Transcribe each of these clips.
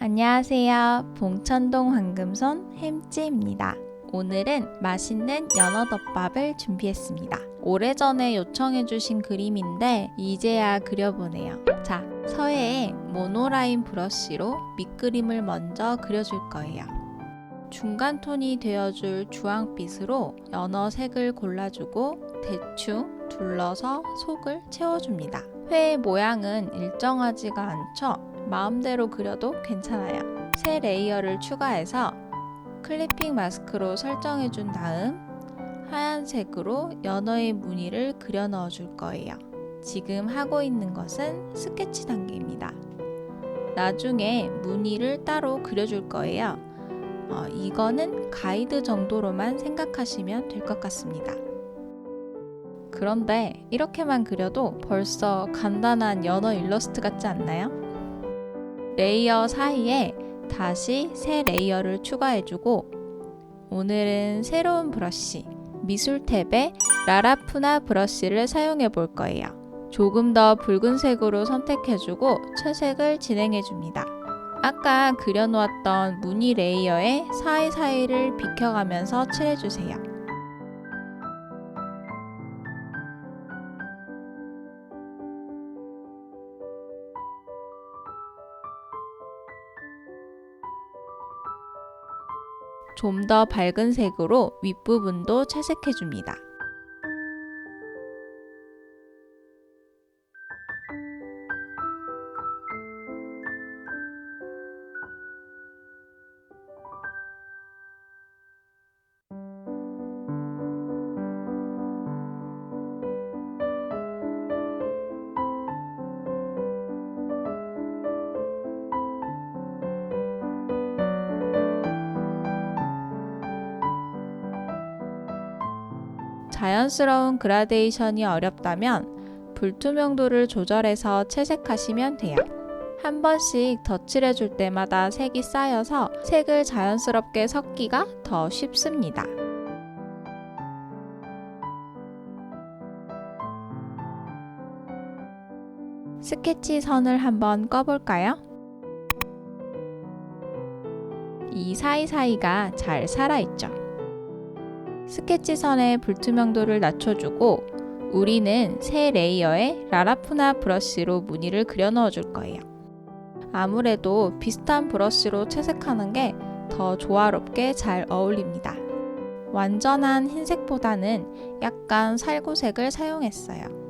안녕하세요. 봉천동 황금손 햄찌입니다. 오늘은 맛있는 연어덮밥을 준비했습니다. 오래전에 요청해주신 그림인데 이제야 그려보네요. 자, 서예의 모노라인 브러쉬로 밑그림을 먼저 그려줄 거예요. 중간 톤이 되어줄 주황빛으로 연어 색을 골라주고 대충 둘러서 속을 채워줍니다. 회의 모양은 일정하지가 않죠? 마음대로 그려도 괜찮아요. 새 레이어를 추가해서 클리핑 마스크로 설정해준 다음 하얀색으로 연어의 무늬를 그려 넣어줄 거예요. 지금 하고 있는 것은 스케치 단계입니다. 나중에 무늬를 따로 그려줄 거예요. 이거는 가이드 정도로만 생각하시면 될 것 같습니다. 그런데 이렇게만 그려도 벌써 간단한 연어 일러스트 같지 않나요? 레이어 사이에 다시 새 레이어를 추가해주고 오늘은 새로운 브러쉬 미술 탭의 라라푸나 브러쉬를 사용해 볼 거예요. 조금 더 붉은색으로 선택해주고 채색을 진행해줍니다. 아까 그려놓았던 무늬 레이어의 사이사이를 비켜가면서 칠해주세요. 좀 더 밝은 색으로 윗부분도 채색해줍니다. 자연스러운 그라데이션이 어렵다면 불투명도를 조절해서 채색하시면 돼요. 한 번씩 덧칠해줄 때마다 색이 쌓여서 색을 자연스럽게 섞기가 더 쉽습니다. 스케치 선을 한번 꺼볼까요? 이 사이사이가 잘 살아있죠? 스케치 선의 불투명도를 낮춰주고 우리는 새 레이어에 라라푸나 브러쉬로 무늬를 그려 넣어줄 거예요. 아무래도 비슷한 브러쉬로 채색하는 게 더 조화롭게 잘 어울립니다. 완전한 흰색보다는 약간 살구색을 사용했어요.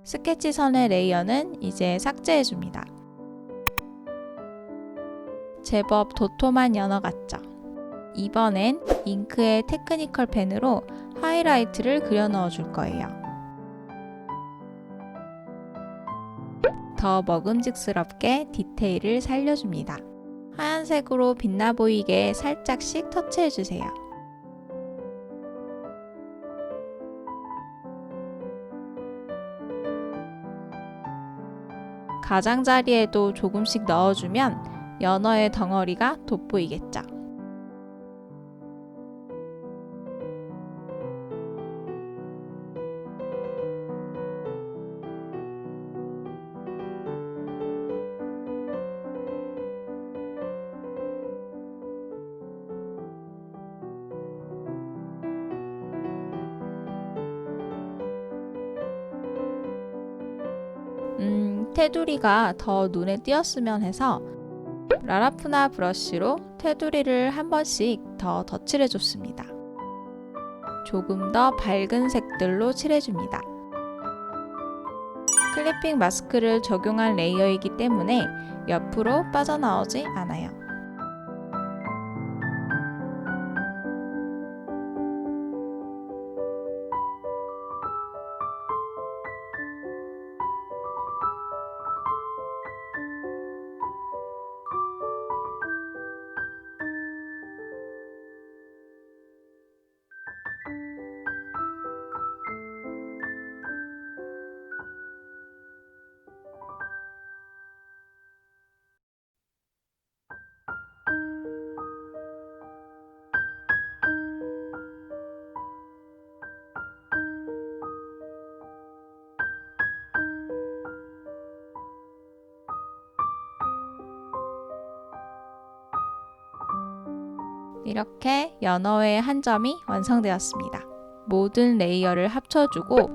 스케치 선의 레이어는 이제 삭제해줍니다. 제법 도톰한 연어 같죠? 이번엔 잉크의 테크니컬 펜으로 하이라이트를 그려 넣어줄 거예요. 더 먹음직스럽게 디테일을 살려줍니다. 하얀색으로 빛나 보이게 살짝씩 터치해주세요. 가장자리에도 조금씩 넣어주면 연어의 덩어리가 돋보이겠죠. 테두리가 더 눈에 띄었으면 해서 라라푸나 브러쉬로 테두리를 한 번씩 더 덧칠해줬습니다. 조금 더 밝은 색들로 칠해줍니다. 클리핑 마스크를 적용한 레이어이기 때문에 옆으로 빠져나오지 않아요. 이렇게 연어의 한 점이 완성되었습니다. 모든 레이어를 합쳐주고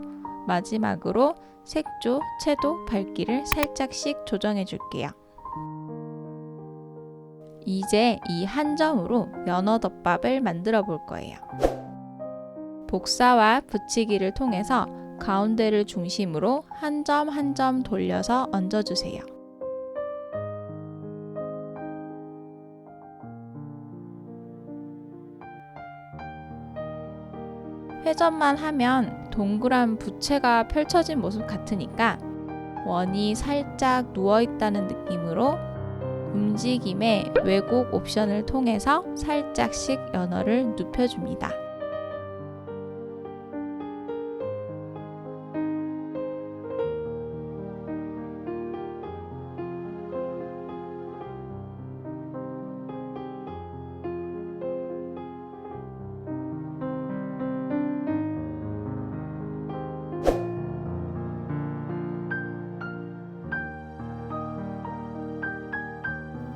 마지막으로 색조, 채도, 밝기를 살짝씩 조정해 줄게요. 이제 이 한 점으로 연어덮밥을 만들어 볼 거예요. 복사와 붙이기를 통해서 가운데를 중심으로 한 점 한 점 돌려서 얹어주세요. 회전만 하면 동그란 부채가 펼쳐진 모습 같으니까 원이 살짝 누워있다는 느낌으로 움직임의 왜곡 옵션을 통해서 살짝씩 연어를 눕혀줍니다.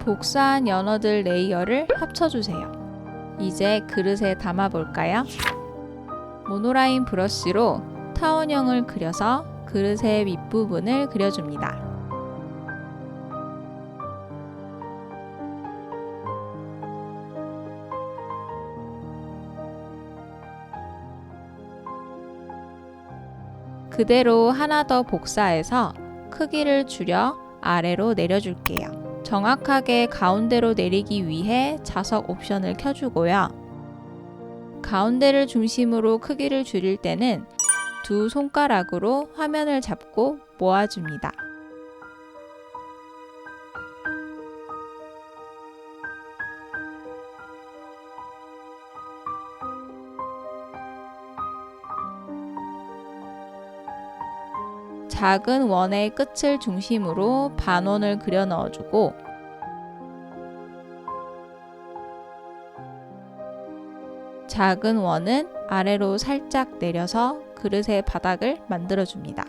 복사한 연어들 레이어를 합쳐주세요. 이제 그릇에 담아볼까요? 모노라인 브러쉬로 타원형을 그려서 그릇의 윗부분을 그려줍니다. 그대로 하나 더 복사해서 크기를 줄여 아래로 내려줄게요. 정확하게 가운데로 내리기 위해 자석 옵션을 켜주고요. 가운데를 중심으로 크기를 줄일 때는 두 손가락으로 화면을 잡고 모아줍니다. 작은 원의 끝을 중심으로 반원을 그려 넣어주고 작은 원은 아래로 살짝 내려서 그릇의 바닥을 만들어줍니다.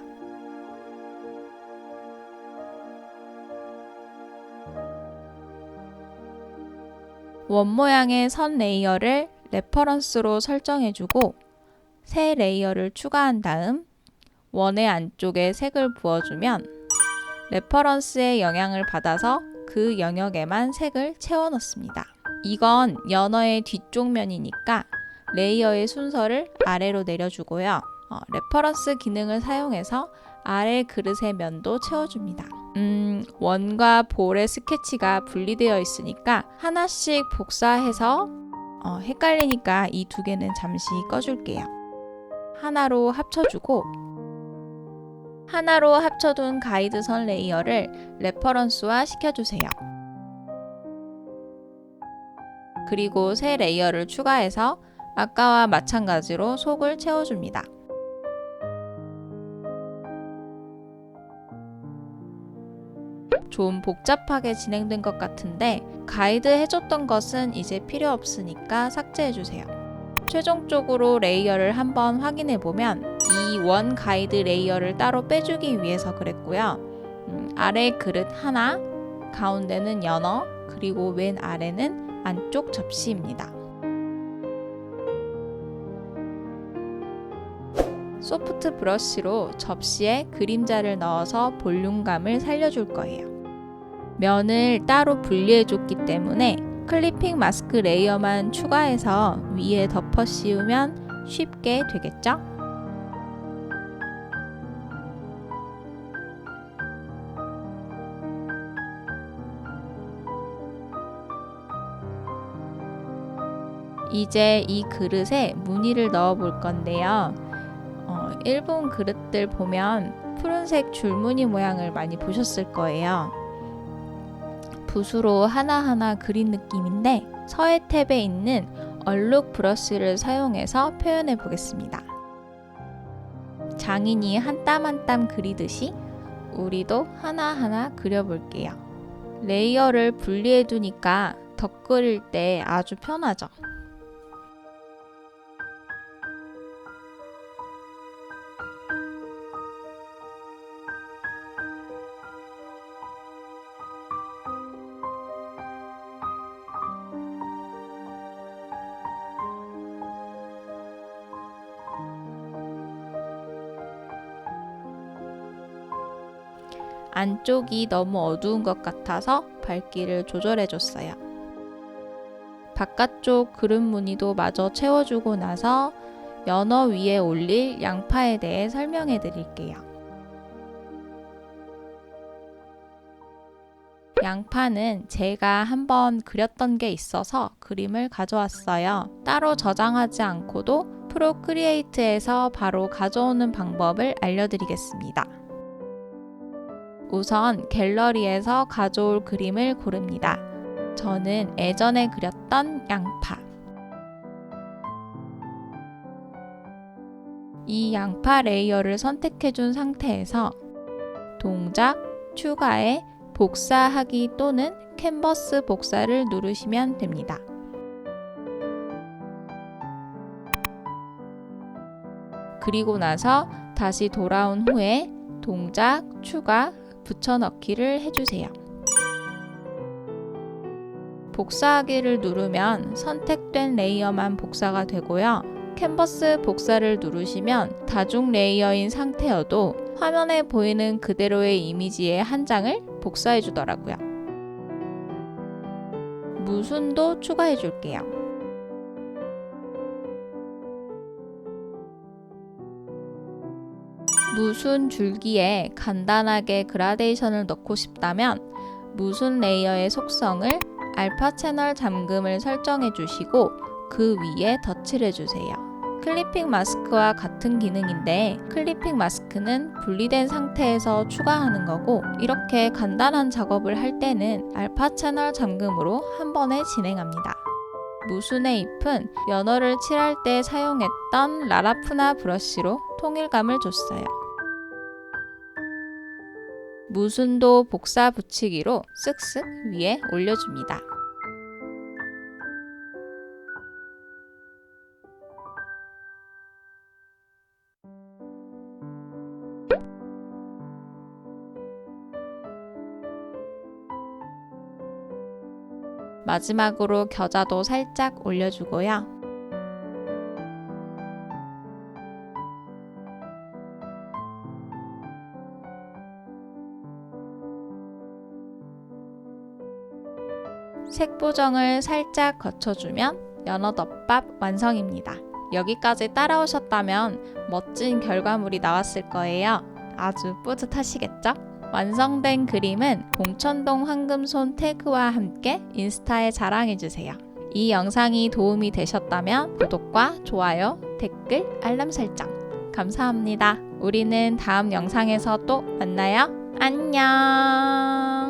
원 모양의 선 레이어를 레퍼런스로 설정해주고 새 레이어를 추가한 다음 원의 안쪽에 색을 부어주면 레퍼런스의 영향을 받아서 그 영역에만 색을 채워 넣습니다. 이건 연어의 뒤쪽 면이니까 레이어의 순서를 아래로 내려주고요. 레퍼런스 기능을 사용해서 아래 그릇의 면도 채워줍니다. 원과 볼의 스케치가 분리되어 있으니까 하나씩 복사해서 헷갈리니까 이 두 개는 잠시 꺼줄게요. 하나로 합쳐주고 하나로 합쳐둔 가이드선 레이어를 레퍼런스화 시켜주세요. 그리고 새 레이어를 추가해서 아까와 마찬가지로 속을 채워줍니다. 좀 복잡하게 진행된 것 같은데 가이드 해줬던 것은 이제 필요 없으니까 삭제해주세요. 최종적으로 레이어를 한번 확인해보면 이 원 가이드 레이어를 따로 빼주기 위해서 그랬고요. 아래 그릇 하나, 가운데는 연어, 그리고 맨 아래는 안쪽 접시입니다. 소프트 브러쉬로 접시에 그림자를 넣어서 볼륨감을 살려줄 거예요. 면을 따로 분리해줬기 때문에 클리핑 마스크 레이어만 추가해서 위에 덮어 씌우면 쉽게 되겠죠? 이제 이 그릇에 무늬를 넣어 볼 건데요. 일본 그릇들 보면 푸른색 줄무늬 모양을 많이 보셨을 거예요. 붓으로 하나하나 그린 느낌인데 서해 탭에 있는 얼룩 브러쉬를 사용해서 표현해 보겠습니다. 장인이 한 땀 한 땀 그리듯이 우리도 하나하나 그려볼게요. 레이어를 분리해 두니까 덧 그릴 때 아주 편하죠. 안쪽이 너무 어두운 것 같아서 밝기를 조절해줬어요. 바깥쪽 그릇 무늬도 마저 채워주고 나서 연어 위에 올릴 양파에 대해 설명해 드릴게요. 양파는 제가 한번 그렸던 게 있어서 그림을 가져왔어요. 따로 저장하지 않고도 프로크리에이트에서 바로 가져오는 방법을 알려드리겠습니다. 우선 갤러리에서 가져올 그림을 고릅니다. 저는 예전에 그렸던 양파. 이 양파 레이어를 선택해준 상태에서 동작, 추가에 복사하기 또는 캔버스 복사를 누르시면 됩니다. 그리고 나서 다시 돌아온 후에 동작, 추가, 붙여넣기를 해주세요. 복사하기를 누르면 선택된 레이어만 복사가 되고요. 캔버스 복사를 누르시면 다중 레이어인 상태여도 화면에 보이는 그대로의 이미지의 한 장을 복사해 주더라고요. 무순도 추가해 줄게요. 무순 줄기에 간단하게 그라데이션을 넣고 싶다면 무순 레이어의 속성을 알파 채널 잠금을 설정해 주시고 그 위에 덧칠해 주세요. 클리핑 마스크와 같은 기능인데 클리핑 마스크는 분리된 상태에서 추가하는 거고 이렇게 간단한 작업을 할 때는 알파 채널 잠금으로 한 번에 진행합니다. 무순의 잎은 연어를 칠할 때 사용했던 라라푸나 브러쉬로 통일감을 줬어요. 무순도 복사 붙이기로 쓱쓱 위에 올려줍니다. 마지막으로 겨자도 살짝 올려주고요. 색 보정을 살짝 거쳐주면 연어덮밥 완성입니다. 여기까지 따라오셨다면 멋진 결과물이 나왔을 거예요. 아주 뿌듯하시겠죠? 완성된 그림은 봉천동 황금손 태그와 함께 인스타에 자랑해주세요. 이 영상이 도움이 되셨다면 구독과 좋아요, 댓글, 알람 설정 감사합니다. 우리는 다음 영상에서 또 만나요. 안녕.